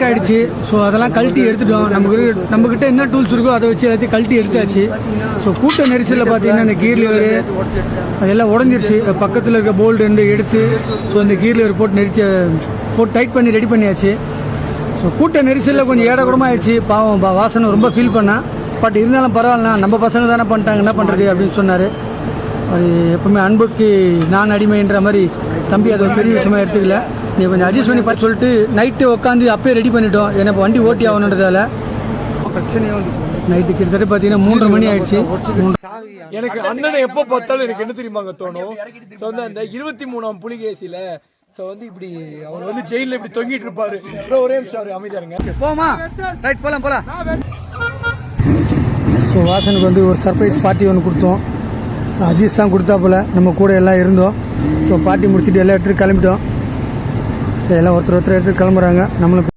Lock ஆகிடுச்சு. So அதெல்லாம் கழட்டி எடுத்துட்டோம். நம்மக்கிட்ட என்ன டூல்ஸ் இருக்கோ அதை வச்சு எல்லாத்தையும் கழட்டி எடுத்தாச்சு. ஸோ கூட்ட நெரிசலில் பார்த்தீங்கன்னா இந்த கீர் லிவர் அதெல்லாம் உடஞ்சிருச்சு. பக்கத்தில் இருக்க போல்டு ரெண்டு எடுத்து ஸோ இந்த கீர் லிவர் போட்டு டைட் பண்ணி ரெடி பண்ணியாச்சு. ஸோ கூட்ட நெரிசலில் கொஞ்சம் ஏடக்கூடமாக ஆயிடுச்சு. பாவம் வாசனை ரொம்ப ஃபீல் பண்ணால். பட் இருந்தாலும் பரவாயில்ல, நம்ம பசங்க தானே பண்ணிட்டாங்க, என்ன பண்ணுறது அப்படின்னு சொன்னார். அது எப்பவுமே அன்புக்கு நான் அடிமைன்ற மாதிரி தம்பி அது ஒரு பெரிய விஷயமா எடுத்துக்கல. நீ கொஞ்சம் அட்ஜஸ்ட் பண்ணி பார்த்து சொல்லிட்டு நைட்டு உட்காந்து அப்பயே ரெடி பண்ணிட்டோம். ஏன்னா இப்போ வண்டி ஓட்டி ஆகணுன்றதால பிரச்சனையே வந்துச்சு. நைட்டு கிட்டத்தட்ட பார்த்தீங்கன்னா 3:30 மணி ஆயிடுச்சு. எனக்கு அண்ணனை எப்போ பார்த்தாலும் எனக்கு என்ன தெரியுமாங்க தோணும், ஸோ வந்து அந்த 23ஆம் புலிகேசியில ஸோ வந்து இப்படி அவர் வந்து ஜெயிலில் இப்படி தொங்கிட்டு இருப்பாரு. ஒரே நிமிஷம் அமைதியாருங்க. போமா ரைட் போலாம். ஸோ வாசனுக்கு வந்து ஒரு சர்ப்ரைஸ் பார்ட்டி ஒன்று கொடுத்தோம். ஸோ அஜீஸ் தான் கொடுத்தாப்புல, நம்ம கூட எல்லாம் இருந்தோம். ஸோ பார்ட்டி முடிச்சுட்டு எல்லா இடத்துக்கு கிளம்பிட்டோம். எல்லாம் ஒருத்தர் எடுத்து கிளம்புறாங்க. நம்மளுக்கு